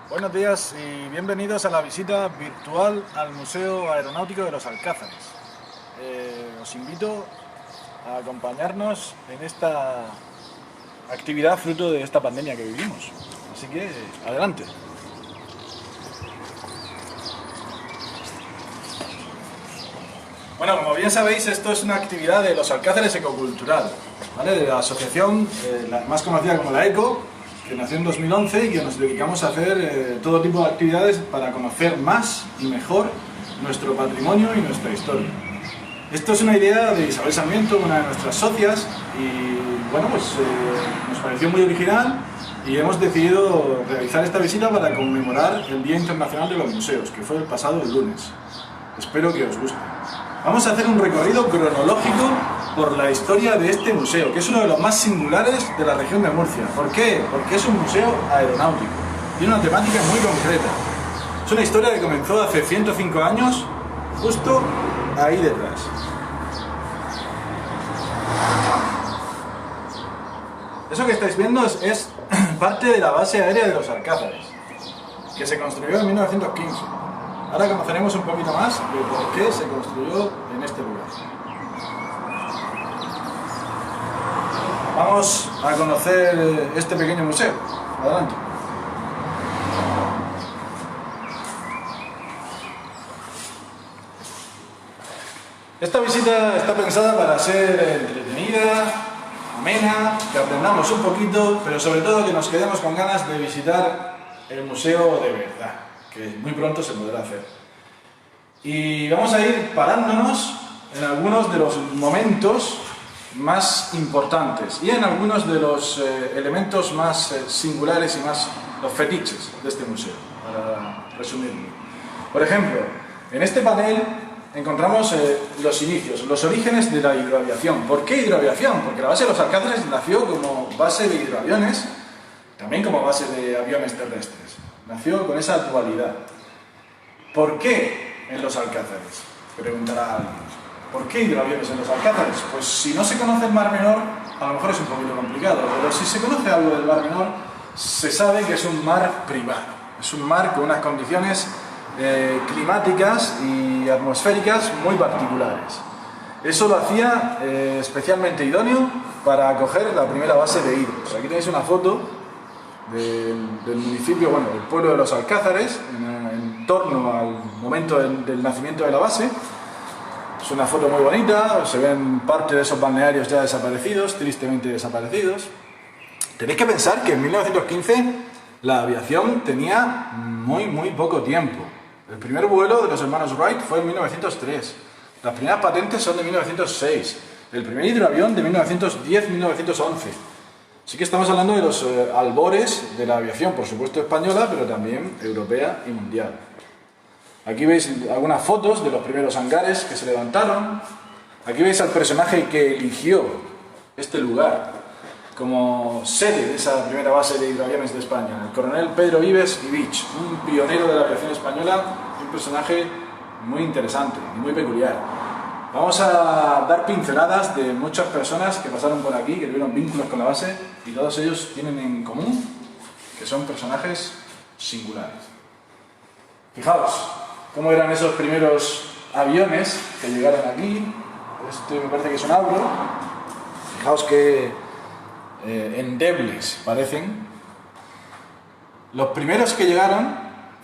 Buenos días y bienvenidos a la visita virtual al Museo Aeronáutico de los Alcázares. Os invito a acompañarnos en esta actividad fruto de esta pandemia que vivimos. Así que, adelante. Bueno, como bien sabéis, esto es una actividad de los Alcázares Ecocultural, ¿vale? De la asociación la más conocida como la ECO, que nació en 2011 y que nos dedicamos a hacer todo tipo de actividades para conocer más y mejor nuestro patrimonio y nuestra historia. Esto es una idea de Isabel Sarmiento, una de nuestras socias, y bueno, pues nos pareció muy original y hemos decidido realizar esta visita para conmemorar el Día Internacional de los Museos, que fue el pasado lunes. Espero que os guste. Vamos a hacer un recorrido cronológico por la historia de este museo, que es uno de los más singulares de la región de Murcia. ¿Por qué? Porque es un museo aeronáutico. Tiene una temática muy concreta. Es una historia que comenzó hace 105 años, justo ahí detrás. Eso que estáis viendo es parte de la base aérea de los Alcázares, que se construyó en 1915. Ahora conoceremos un poquito más de por qué se construyó en este lugar. Vamos a conocer este pequeño museo. Adelante. Esta visita está pensada para ser entretenida, amena, que aprendamos un poquito, pero sobre todo que nos quedemos con ganas de visitar el museo de verdad, que muy pronto se podrá hacer. Y vamos a ir parándonos en algunos de los momentos más importantes y en algunos de los elementos más singulares y más los fetiches de este museo, para resumirlo. Por ejemplo, en este panel encontramos los inicios, los orígenes de la hidroaviación. ¿Por qué hidroaviación? Porque la base de los Alcázares nació como base de hidroaviones, también como base de aviones terrestres. Nació con esa dualidad. ¿Por qué en los Alcázares? Preguntará alguien. ¿Por qué hidroaviones en los Alcázares? Pues si no se conoce el Mar Menor, a lo mejor es un poquito complicado, pero si se conoce algo del Mar Menor, se sabe que es un mar privado. Es un mar con unas condiciones climáticas y atmosféricas muy particulares. Eso lo hacía especialmente idóneo para acoger la primera base de hidros. Aquí tenéis una foto del municipio, bueno, del pueblo de los Alcázares, en torno al momento del nacimiento de la base. Es una foto muy bonita, se ven parte de esos balnearios ya desaparecidos, tristemente desaparecidos. Tenéis que pensar que en 1915 la aviación tenía muy poco tiempo. El primer vuelo de los hermanos Wright fue en 1903. Las primeras patentes son de 1906. El primer hidroavión de 1910-1911. Así que estamos hablando de los albores de la aviación, por supuesto española, pero también europea y mundial. Aquí veis algunas fotos de los primeros hangares que se levantaron. Aquí veis al personaje que eligió este lugar como sede de esa primera base de hidroaviones de España, el coronel Pedro Vives y Vich, un pionero de la aviación española, un personaje muy interesante y muy peculiar. Vamos a dar pinceladas de muchas personas que pasaron por aquí, que tuvieron vínculos con la base, y todos ellos tienen en común que son personajes singulares. Fijaos cómo eran esos primeros aviones que llegaron aquí. Este me parece que es un Avro. Fijaos que endebles parecen. Los primeros que llegaron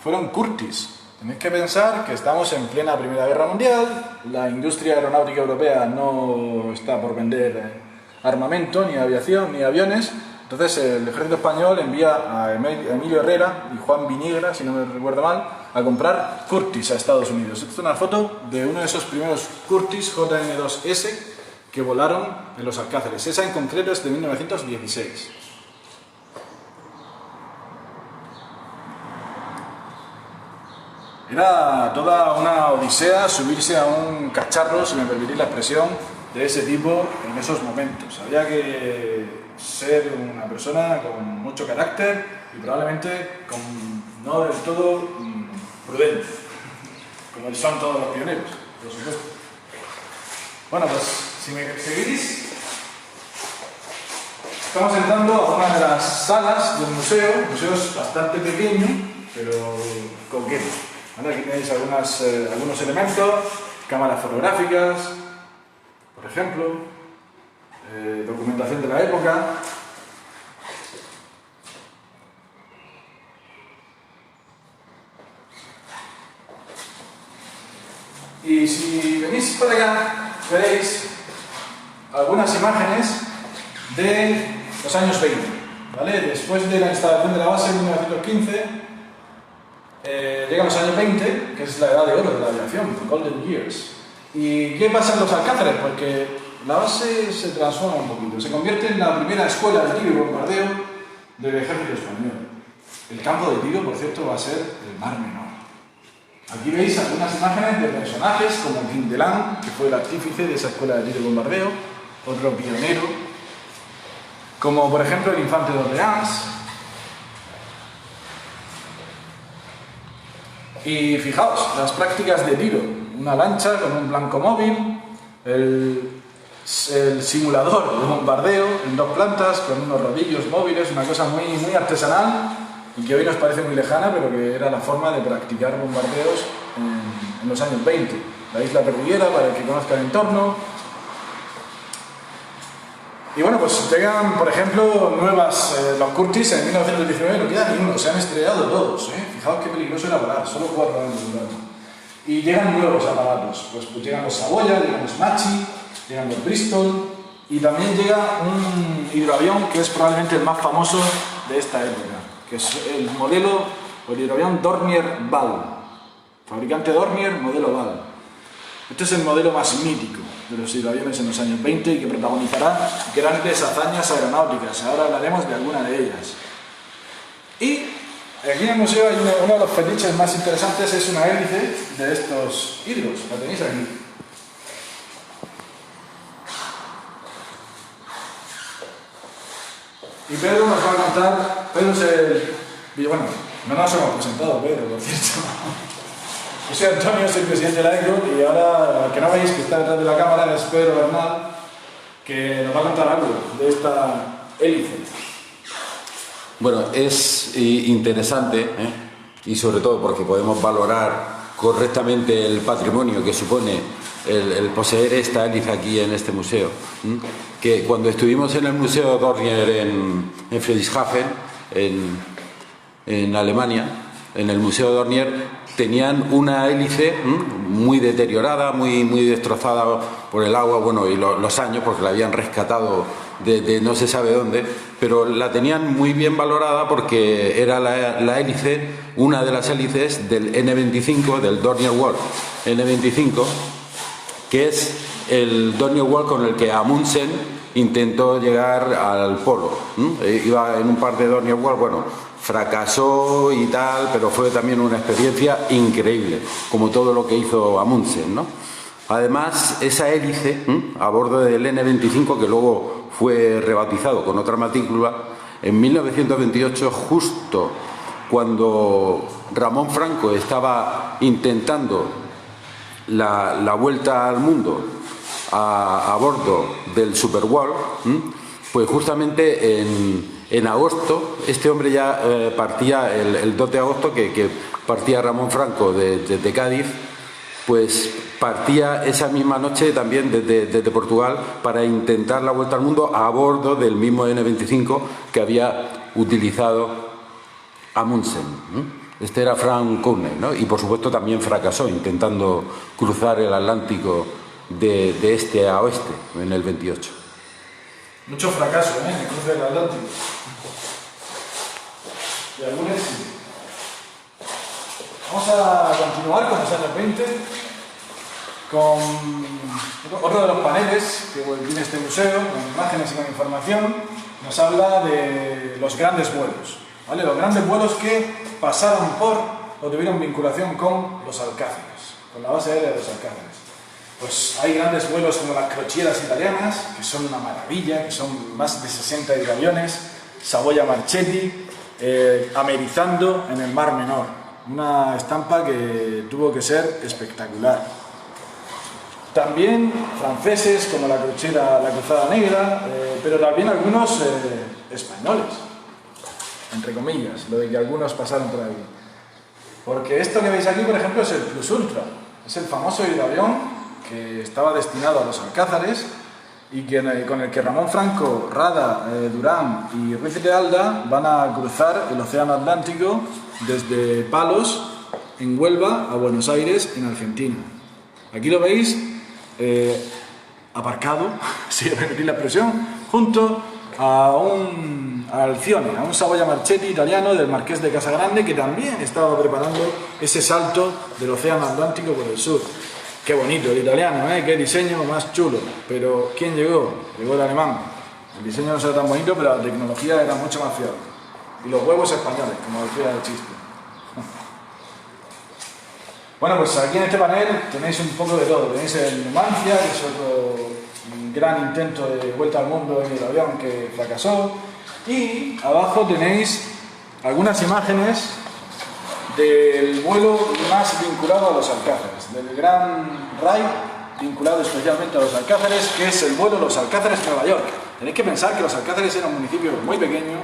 fueron Curtiss. Tenéis que pensar que estamos en plena Primera Guerra Mundial, la industria aeronáutica europea no está por vender armamento, ni aviación, ni aviones. Entonces el ejército español envía a Emilio Herrera y Juan Viniegra, si no me recuerdo mal, a comprar Curtiss a Estados Unidos. Esta es una foto de uno de esos primeros Curtiss JN2S que volaron en los Alcázares. Esa en concreto es de 1916. Era toda una odisea subirse a un cacharro, si me permitís la expresión, de ese tipo en esos momentos. Había que ser una persona con mucho carácter y probablemente no del todo prudente, como son todos los pioneros, por supuesto. Bueno, pues si me seguís, estamos entrando a una de las salas del museo. El museo es bastante pequeño, pero coqueto. ¿Vale? Aquí tenéis algunos elementos, cámaras fotográficas, por ejemplo, documentación de la época. Y si venís para acá, veréis algunas imágenes de los años 20, ¿vale? Después de la instalación de la base en 1915, llegan los años 20, que es la edad de oro de la aviación, the Golden Years. ¿Y qué pasa en los Alcázares? Porque la base se transforma un poquito, se convierte en la primera escuela de tiro y bombardeo del ejército español. El campo de tiro, por cierto, va a ser el Mar Menor. Aquí veis algunas imágenes de personajes como Quindelán, que fue el artífice de esa escuela de tiro y bombardeo, otro pionero, como por ejemplo el infante de Orleans. Y fijaos, las prácticas de tiro, una lancha con un blanco móvil, el simulador de bombardeo en 2 plantas con unos rodillos móviles, una cosa muy artesanal y que hoy nos parece muy lejana, pero que era la forma de practicar bombardeos en los años 20. La isla Perdiguera, para el que conozca el entorno. Y bueno, pues llegan, por ejemplo, nuevas, los Curtiss en 1919 no queda ni uno, se han estrellado todos, ¿eh? Fijaos qué peligroso era volar, solo 4 años durando. Y llegan nuevos aparatos, pues llegan los Saboya, llegan los Machi, llegan los Bristol, y también llega un hidroavión que es probablemente el más famoso de esta época, que es el modelo, o el hidroavión Dornier-Ball, fabricante Dornier, modelo Ball. Este es el modelo más mítico de los hidroaviones en los años 20 y que protagonizará grandes hazañas aeronáuticas. Ahora hablaremos de alguna de ellas. Y aquí en el museo hay uno de los fetiches más interesantes, es una hélice de estos hidros. La tenéis aquí. Y Pedro nos va a contar, Pedro es el... Bueno, no nos hemos presentado, Pedro, por cierto. Yo soy Antonio, soy presidente de la ECRO y ahora, que no veis que está detrás de la cámara, es Pedro Bernal, que nos va a contar algo de esta hélice. Bueno, es interesante, y sobre todo porque podemos valorar correctamente el patrimonio que supone el poseer esta hélice aquí en este museo. Que cuando estuvimos en el Museo Dornier en Friedrichshafen, en Alemania, en el Museo Dornier, tenían una hélice muy deteriorada, muy destrozada por el agua, bueno, y los años, porque la habían rescatado de no se sabe dónde, pero la tenían muy bien valorada porque era la hélice, una de las hélices del N-25, del Dornier World N-25, que es el Dornier World con el que Amundsen intentó llegar al polo. Iba en un par de Dornier World, bueno, fracasó y tal, pero fue también una experiencia increíble, como todo lo que hizo Amundsen, ¿no? Además, esa hélice, a bordo del N-25, que luego fue rebautizado con otra matrícula, en 1928, justo cuando Ramón Franco estaba intentando la vuelta al mundo a bordo del Superwall, pues justamente en agosto, este hombre ya partía el 2 de agosto, que partía Ramón Franco desde Cádiz, pues partía esa misma noche también desde Portugal para intentar la vuelta al mundo a bordo del mismo N-25 que había utilizado Amundsen. Este era Frank Cournet, ¿no? Y por supuesto también fracasó intentando cruzar el Atlántico de este a oeste en el 28. Mucho fracaso, en el cruce del Atlántico. Y algún éxito. Vamos a continuar con los años 20, con otro de los paneles que tiene este museo, con imágenes y con información, nos habla de los grandes vuelos, ¿vale? Los grandes vuelos que pasaron por o tuvieron vinculación con los Alcázares, con la base aérea de los Alcázares. Pues hay grandes vuelos como las Crocieras italianas, que son una maravilla, que son más de 60 hidroaviones, Savoia Marchetti, amerizando en el Mar Menor. Una estampa que tuvo que ser espectacular. También franceses como la Crociera, la Cruzada Negra, pero también algunos españoles, entre comillas, lo de que algunos pasaron por ahí. Porque esto que veis aquí, por ejemplo, es el Plus Ultra. Es el famoso hidroavión que estaba destinado a los Alcázares y con el que Ramón Franco, Rada, Durán y Ruiz de Alda van a cruzar el Océano Atlántico desde Palos, en Huelva, a Buenos Aires, en Argentina. Aquí lo veis aparcado, si me permitís la expresión, junto a un Alcione, a un Savoia Marchetti italiano del Marqués de Casagrande, que también estaba preparando ese salto del Océano Atlántico por el sur. Qué bonito el italiano, ¿eh? Qué diseño más chulo. Pero ¿quién llegó? Llegó el alemán. El diseño no era tan bonito, pero la tecnología era mucho más fiable. Y los huevos españoles, como decía el chiste. Bueno, pues aquí en este panel tenéis un poco de todo. Tenéis el Numancia, que es otro gran intento de vuelta al mundo en el avión que fracasó. Y abajo tenéis algunas imágenes del vuelo más vinculado a los Alcázares, del gran raid vinculado especialmente a los Alcázares, que es el vuelo Los Alcázares-Nueva York. Tenéis que pensar que los Alcázares era un municipio muy pequeño,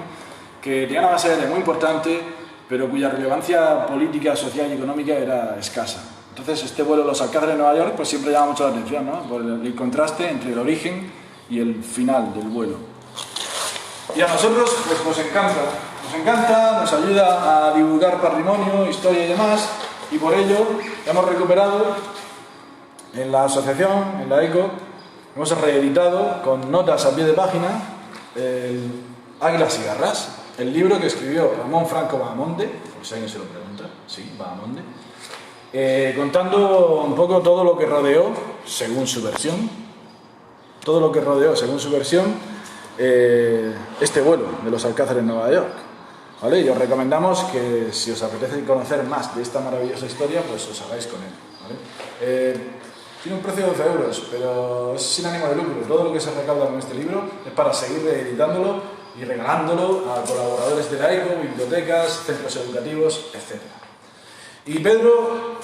que tenía una base aérea muy importante, pero cuya relevancia política, social y económica era escasa. Entonces este vuelo Los Alcázares-Nueva York pues siempre llama mucho la atención, ¿no? Por el contraste entre el origen y el final del vuelo. Y a nosotros pues nos encanta, nos ayuda a divulgar patrimonio, historia y demás, y por ello hemos recuperado en la asociación, en la ECO, hemos reeditado con notas a pie de página el Águilas y Garras, el libro que escribió Ramón Franco Bahamonde, por si alguien se lo pregunta, sí, Bahamonde, contando un poco todo lo que rodeó, según su versión, este vuelo de los Alcázares en Nueva York. ¿Vale? Y os recomendamos que si os apetece conocer más de esta maravillosa historia, pues os hagáis con él. ¿Vale? Tiene un precio de 12 euros, pero es sin ánimo de lucro. Todo lo que se recauda con este libro es para seguir reeditándolo y regalándolo a colaboradores de la ECO, bibliotecas, centros educativos, etc. Y Pedro,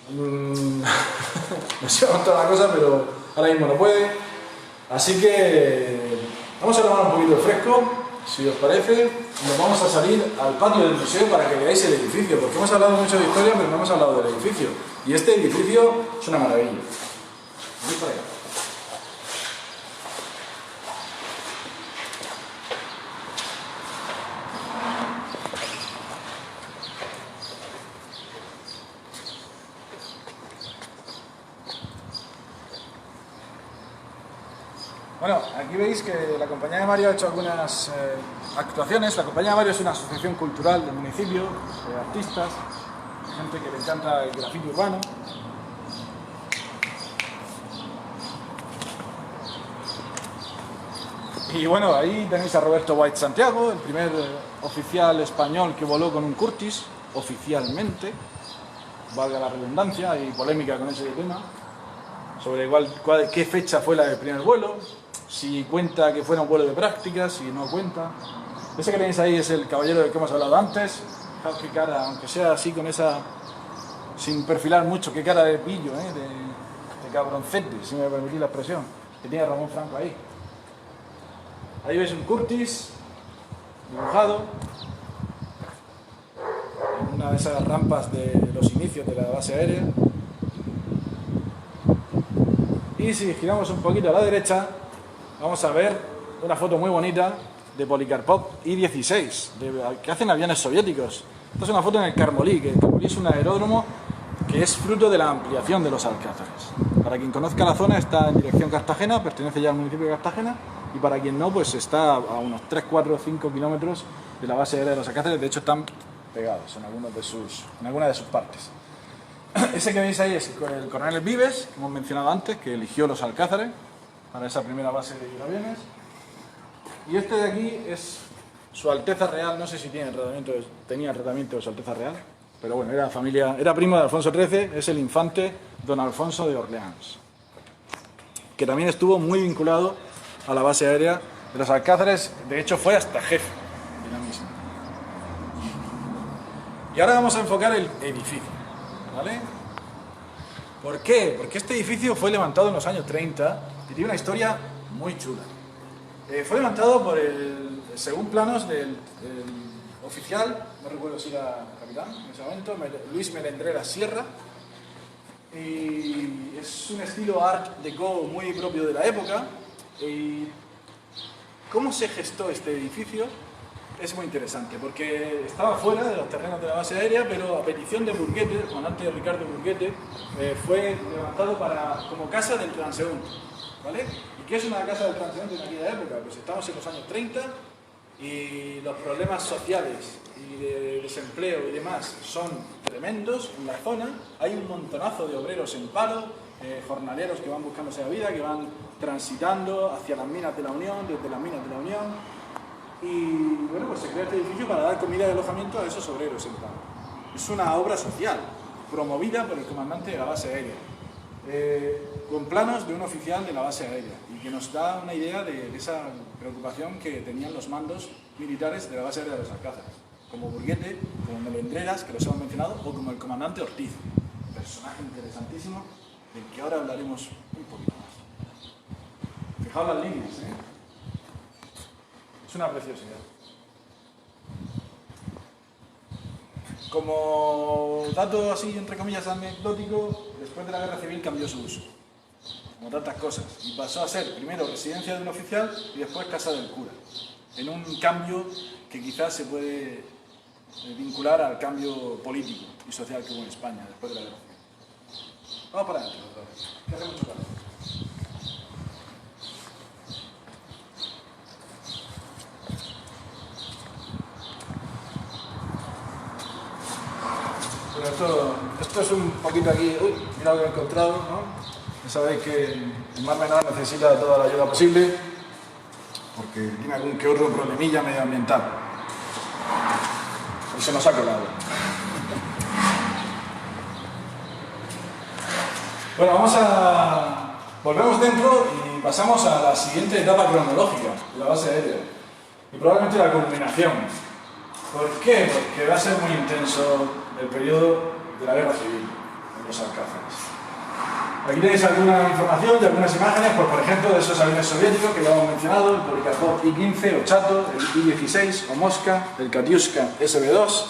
no sé toda la cosa, pero ahora mismo no puede. Así que vamos a tomar un poquito de fresco, si os parece, y nos vamos a salir al patio del museo para que veáis el edificio, porque hemos hablado mucho de historia, pero no hemos hablado del edificio. Y este edificio es una maravilla. Venid por allá. Bueno, aquí veis que la Compañía de Mario ha hecho algunas actuaciones. La Compañía de Mario es una asociación cultural del municipio, de artistas, gente que le encanta el grafiti urbano. Y bueno, ahí tenéis a Roberto White Santiago, el primer oficial español que voló con un Curtiss, oficialmente, valga la redundancia, hay polémica con ese tema, sobre qué fecha fue la del primer vuelo, si cuenta que fuera un vuelo de práctica, si no cuenta. Ese que tenéis ahí es el caballero del que hemos hablado antes. Fijaos qué cara, aunque sea así con esa, sin perfilar mucho, qué cara de pillo, de cabroncete, si me permitís la expresión, que tiene Ramón Franco ahí. Ahí veis un Curtiss dibujado en una de esas rampas de los inicios de la base aérea. Y si giramos un poquito a la derecha, vamos a ver una foto muy bonita de Polikarpov I-16, que hacen aviones soviéticos. Esta es una foto en el Karmolí, que el Karmolí es un aeródromo que es fruto de la ampliación de los Alcázares. Para quien conozca la zona, está en dirección Cartagena, pertenece ya al municipio de Cartagena, y para quien no, pues está a unos 3, 4, 5 kilómetros de la base aérea de los Alcázares. De hecho, están pegados en algunas de sus partes. Ese que veis ahí es el coronel Vives, que hemos mencionado antes, que eligió los Alcázares para esa primera base de hidroaviones. Y este de aquí es Su Alteza Real, no sé si tenía el tratamiento de Su Alteza Real, pero bueno, era primo de Alfonso XIII, es el infante don Alfonso de Orleans, que también estuvo muy vinculado a la base aérea de los Alcázares, de hecho fue hasta jefe de la misma. Y ahora vamos a enfocar el edificio, ¿vale? ¿Por qué? Porque este edificio fue levantado en los años 30 y tiene una historia muy chula. Fue levantado según planos del oficial, no recuerdo si era capitán en ese momento, Luis Melendrera Sierra, y es un estilo art deco muy propio de la época. Y cómo se gestó este edificio es muy interesante, porque estaba fuera de los terrenos de la base aérea, pero a petición de Burguete, el comandante Ricardo Burguete, fue levantado como casa del transeúnte, ¿vale? ¿Y qué es una casa del transeúnte en aquella época? Pues estamos en los años 30 y los problemas sociales y de desempleo y demás son tremendos en la zona. Hay un montonazo de obreros en paro, jornaleros que van buscándose la vida, que van transitando hacia las minas de la Unión, desde las minas de la Unión. Y bueno, pues se crea este edificio para dar comida y alojamiento a esos obreros en paro. Es una obra social, promovida por el comandante de la base aérea, con planos de un oficial de la base aérea, y que nos da una idea de esa preocupación que tenían los mandos militares de la base aérea de los Alcázares, como Burguete, como Melendreras, que los hemos mencionado, o como el comandante Ortiz, un personaje interesantísimo del que ahora hablaremos un poquito más. Fijaos las líneas, es una preciosidad. Como dato así, entre comillas, anecdótico, después de la Guerra Civil cambió su uso, como tantas cosas, y pasó a ser primero residencia de un oficial y después casa del cura, en un cambio que quizás se puede vincular al cambio político y social que hubo en España después de la Guerra Civil. Vamos para adentro, que hace mucho calor. Esto es un poquito aquí, uy, mira lo que he encontrado, ¿no? Ya sabéis que el Mar Menor necesita toda la ayuda posible porque tiene algún que otro problemilla medioambiental y se nos ha colado. Bueno, volvemos dentro y pasamos a la siguiente etapa cronológica de la base aérea y probablemente la culminación. ¿Por qué? Porque va a ser muy intenso el periodo de la Guerra Civil en los Alcázares. Aquí tenéis alguna información y algunas imágenes, pues, por ejemplo, de esos aviones soviéticos que ya hemos mencionado, el Polikarpov I-15 o Chato, el I-16 o Mosca, el Katyushka SB-2.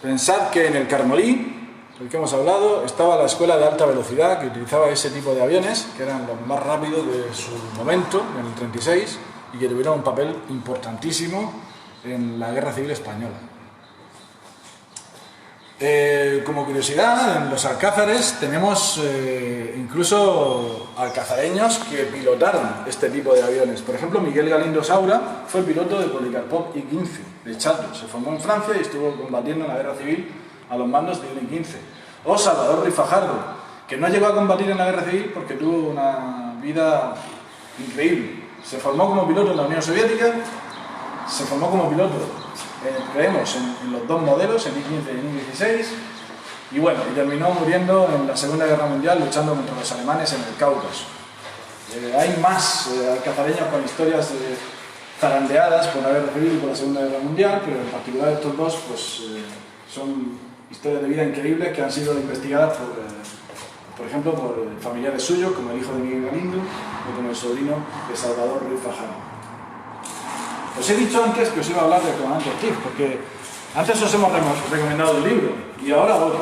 Pensad que en el Karmolí, del que hemos hablado, estaba la escuela de alta velocidad que utilizaba ese tipo de aviones, que eran los más rápidos de su momento, en el 36, y que tuvieron un papel importantísimo en la Guerra Civil Española. Como curiosidad, en los Alcázares tenemos incluso alcazareños que pilotaron este tipo de aviones. Por ejemplo, Miguel Galindo Saura fue piloto de Polikarpov I-15 de Chato. Se formó en Francia y estuvo combatiendo en la Guerra Civil a los mandos del I-15. O Salvador Ruiz Fajardo, que no llegó a combatir en la Guerra Civil porque tuvo una vida increíble. Se formó como piloto en la Unión Soviética, se formó como piloto creemos en los dos modelos, el I-15 y el I-16, y bueno, y terminó muriendo en la Segunda Guerra Mundial luchando contra los alemanes en el Cáucaso. Hay más alcazareños con historias zarandeadas por la Guerra Civil y por la Segunda Guerra Mundial, pero en particular estos dos pues, son historias de vida increíbles que han sido investigadas por ejemplo, por familiares suyos, como el hijo de Miguel Galindo o como el sobrino de Salvador Ruiz Fajardo. Os he dicho antes que os iba a hablar del comandante Ortiz, porque antes os hemos recomendado un libro y ahora otro.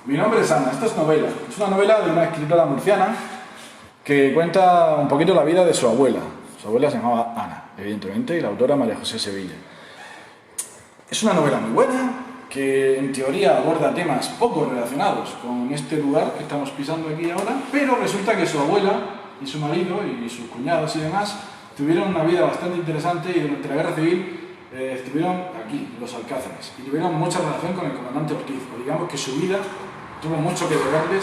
Mi nombre es Ana, esta es novela. Es una novela de una escritora murciana que cuenta un poquito la vida de su abuela. Su abuela se llamaba Ana, evidentemente, y la autora María José Sevilla. Es una novela muy buena, que en teoría aborda temas poco relacionados con este lugar que estamos pisando aquí ahora, pero resulta que su abuela y su marido y sus cuñados y demás tuvieron una vida bastante interesante y durante la Guerra Civil estuvieron aquí, en los Alcázares, y tuvieron mucha relación con el comandante Ortiz. O digamos que su vida tuvieron mucho que deberle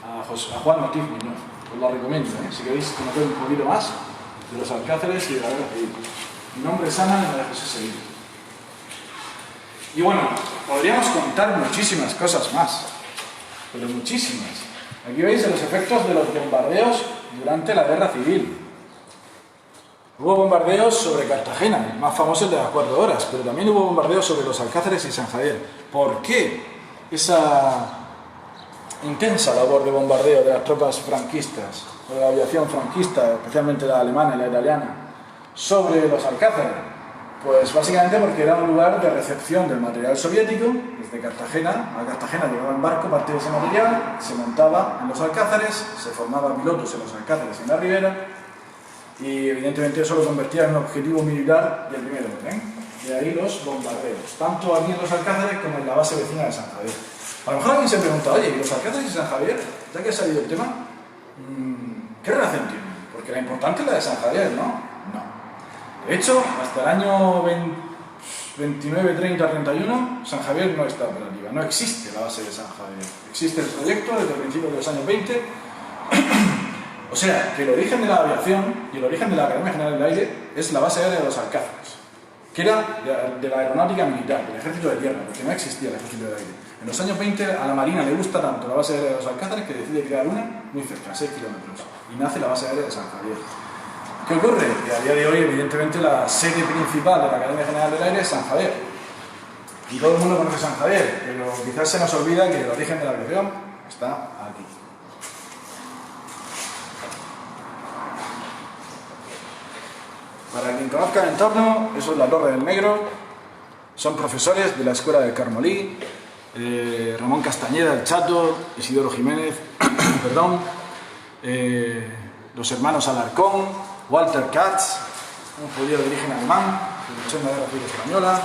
a Juan Ortiz Muñoz. Os la recomiendo, si queréis conocer un poquito más de los Alcázares y de la Guerra Civil. Mi nombre es Ana y María José Sevilla. Y bueno, podríamos contar muchísimas cosas más, pero muchísimas. Aquí veis los efectos de los bombardeos durante la Guerra Civil. Hubo bombardeos sobre Cartagena, el más famoso el de las 4 horas, pero también hubo bombardeos sobre los Alcázares y San Javier. ¿Por qué esa intensa labor de bombardeo de las tropas franquistas, de la aviación franquista, especialmente la alemana y la italiana, sobre los Alcázares? Pues básicamente porque era un lugar de recepción del material soviético, desde Cartagena. A Cartagena llegaba en barco parte de ese material, se montaba en los alcázares, se formaban pilotos en los alcázares y en la ribera, y evidentemente eso lo convertía en un objetivo militar del primer orden. De ahí los bombardeos, tanto aquí en los alcázares como en la base vecina de San Javier. A lo mejor alguien se pregunta, oye, ¿y los alcázares y San Javier, ya que ha salido el tema, qué relación tienen? Porque la importante es la de San Javier, ¿no? No. De hecho, hasta el año 29, 30, 31, San Javier no está operativa, no existe la base de San Javier. Existe el proyecto desde el principio de los años 20. O sea, que el origen de la aviación y el origen de la Academia General del Aire es la base aérea de los Alcázares, que era de la aeronáutica militar, del ejército de tierra, porque no existía el ejército de aire. En los años 20 a la Marina le gusta tanto la base aérea de los Alcázares que decide crear una muy cerca, a 6 kilómetros, y nace la base aérea de San Javier. ¿Qué ocurre? Que a día de hoy, evidentemente, la sede principal de la Academia General del Aire es San Javier. Y todo el mundo conoce San Javier, pero quizás se nos olvida que el origen de la aviación está aquí. Para quien conozca el entorno, eso es la Torre del Negro. Son profesores de la Escuela de Carmolí, Ramón Castañeda, el Chato, Isidoro Jiménez, perdón, los hermanos Alarcón, Walter Katz, un judío de origen alemán, que luchó en la Guerra Civil Española.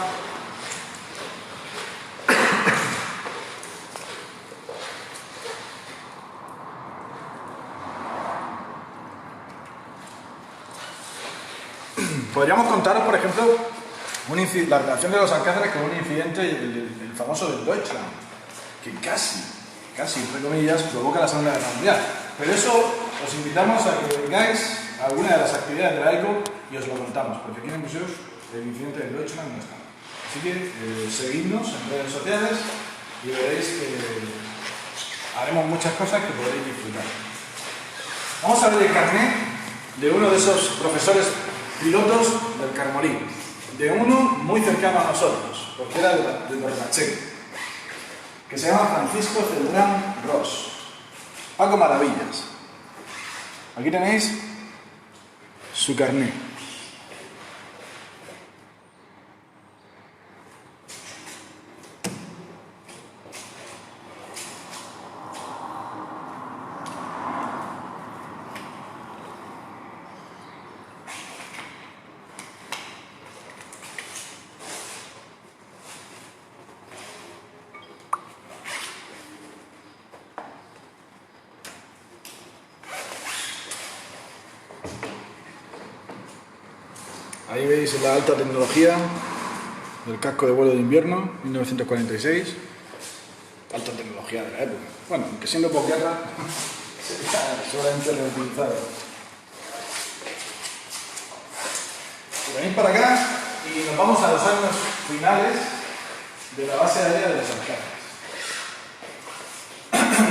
Podríamos contaros, por ejemplo, la relación de los alcázares con un incidente, el famoso del Deutschland, que casi, entre comillas, provoca la Segunda Guerra Mundial. Pero eso os invitamos a que vengáis a alguna de las actividades de la ECO y os lo contamos, porque aquí en el museo el incidente del Deutschland no está. Así que seguidnos en redes sociales y veréis que haremos muchas cosas que podréis disfrutar. Vamos a ver el carnet de uno de esos profesores pilotos del Carmolí, de uno muy cercano a nosotros, porque era de Tornacheque, que se llama Francisco Celdrán Ross. Paco Maravillas. Aquí tenéis su carnet. Ahí veis la alta tecnología del casco de vuelo de invierno, 1946. Alta tecnología de la época. Bueno, aunque siendo posguerra, sería solamente reutilizado. Venís para acá y nos vamos a los años finales de la base aérea de los Alcázares.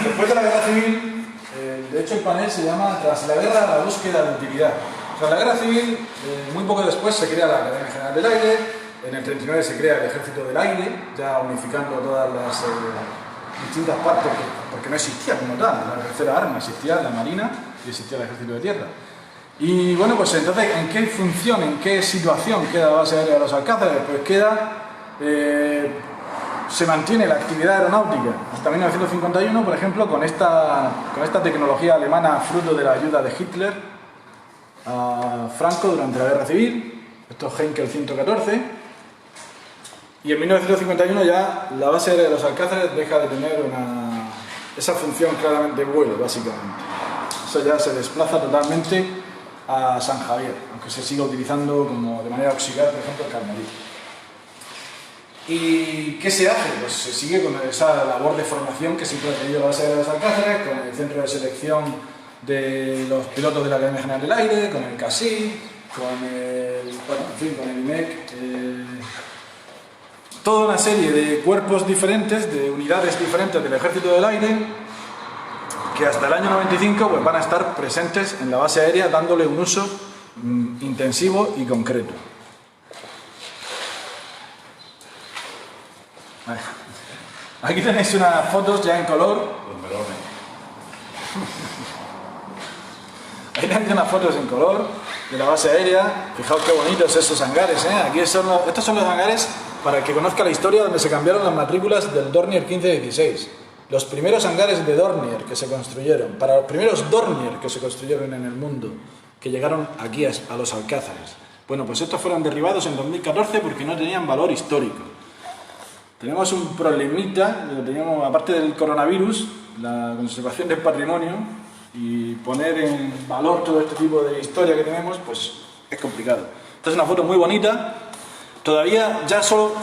Después de la guerra civil, de hecho el panel se llama Tras la guerra, la búsqueda de utilidad. Tras la guerra civil, muy poco después se crea la Academia General del Aire, en el 39 se crea el Ejército del Aire, ya unificando todas las distintas partes, porque no existía como tal la tercera arma, existía la Marina y existía el Ejército de Tierra. Y bueno, pues entonces, ¿en qué función, en qué situación queda la base aérea de los Alcázares? Pues queda, se mantiene la actividad aeronáutica hasta 1951, por ejemplo, con esta tecnología alemana fruto de la ayuda de Hitler a Franco durante la Guerra Civil, esto es Heinkel 114, y en 1951 ya la base aérea de los Alcázares deja de tener esa función claramente de vuelo, básicamente. Eso ya se desplaza totalmente a San Javier, aunque se siga utilizando como de manera auxiliar, por ejemplo, el Carmolí. ¿Y qué se hace? Pues se sigue con esa labor de formación que siempre ha tenido la base aérea de los Alcázares, con el centro de selección de los pilotos de la Academia General del Aire, con el CASI, con el INEC, toda una serie de cuerpos diferentes, de unidades diferentes del Ejército del Aire, que hasta el año 95 pues, van a estar presentes en la base aérea dándole un uso intensivo y concreto. Aquí tenéis unas fotos ya en color. Los melones. Ahí tenéis unas fotos en color de la base aérea. Fijaos qué bonitos esos hangares, ¿eh? Aquí estos son los hangares para el que conozca la historia donde se cambiaron las matrículas del Dornier 1516. Los primeros hangares de Dornier que se construyeron, para los primeros Dornier que se construyeron en el mundo, que llegaron aquí a los Alcázares. Bueno, pues estos fueron derribados en 2014 porque no tenían valor histórico. Tenemos un problemita, aparte del coronavirus, la conservación del patrimonio y poner en valor todo este tipo de historia que tenemos, pues es complicado. Esta es una foto muy bonita. Todavía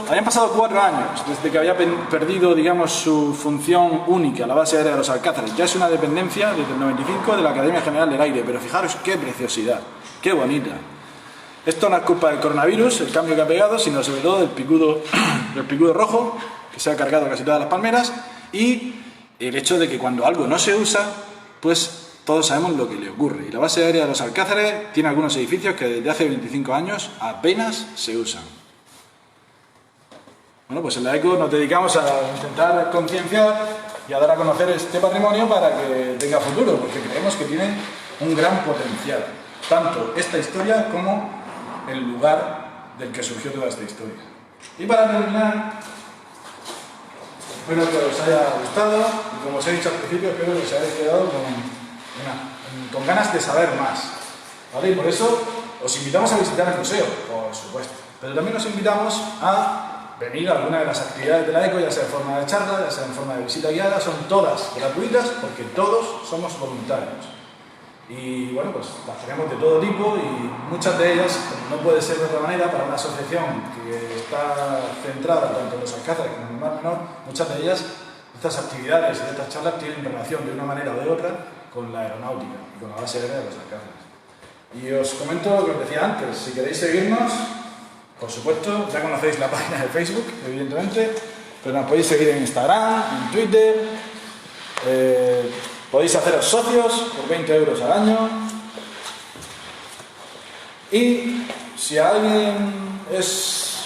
habían pasado 4 años desde que había perdido, digamos, su función única, la base aérea de los Alcázares. Ya es una dependencia desde el 95 de la Academia General del Aire, pero fijaros qué preciosidad, qué bonita. Esto no es culpa del coronavirus, el cambio que ha pegado, sino sobre todo del picudo rojo, que se ha cargado casi todas las palmeras, y el hecho de que cuando algo no se usa, pues todos sabemos lo que le ocurre. Y la base aérea de los Alcázares tiene algunos edificios que desde hace 25 años apenas se usan. Bueno, pues en la ECO nos dedicamos a intentar concienciar y a dar a conocer este patrimonio para que tenga futuro, porque creemos que tiene un gran potencial, tanto esta historia como el lugar del que surgió toda esta historia. Y para terminar, espero que os haya gustado y, como os he dicho al principio, espero que os hayáis quedado con ganas de saber más, ¿vale? Y por eso os invitamos a visitar el museo, por supuesto, pero también os invitamos a venir a alguna de las actividades de la ECO, ya sea en forma de charla, ya sea en forma de visita guiada. Son todas gratuitas porque todos somos voluntarios. Y bueno, pues las tenemos de todo tipo y muchas de ellas, no puede ser de otra manera, para una asociación que está centrada tanto en los Alcázares como en el Mar Menor, muchas de ellas, estas actividades y estas charlas tienen relación de una manera o de otra con la aeronáutica y con la base aérea de los Alcázares. Y os comento lo que os decía antes, si queréis seguirnos, por supuesto, ya conocéis la página de Facebook, evidentemente, pero nos podéis seguir en Instagram, en Twitter, podéis haceros socios por 20 euros al año. Y si alguien es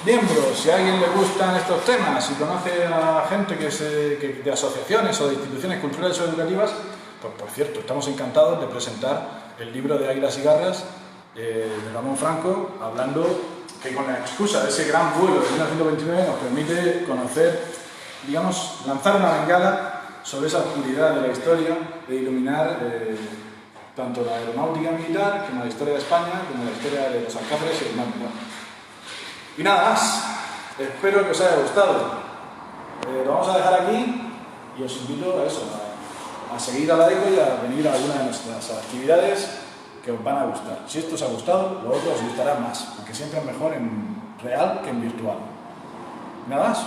miembro, si a alguien le gustan estos temas, si conoce a gente de asociaciones o de instituciones culturales o educativas, pues por cierto, estamos encantados de presentar el libro de Águilas y Garras de Ramón Franco, hablando que con la excusa de ese gran vuelo de 1929 nos permite conocer, digamos, lanzar una bengala sobre esa oscuridad de la historia, de iluminar tanto la aeronáutica militar como la historia de España, como la historia de los Alcázares y el Mar Menor. Y nada más, espero que os haya gustado. Lo vamos a dejar aquí y os invito a eso, a seguir a la ECO y a venir a alguna de nuestras actividades que os van a gustar. Si esto os ha gustado, lo otro os gustará más, porque siempre es mejor en real que en virtual. Nada más,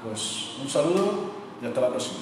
pues un saludo y hasta la próxima.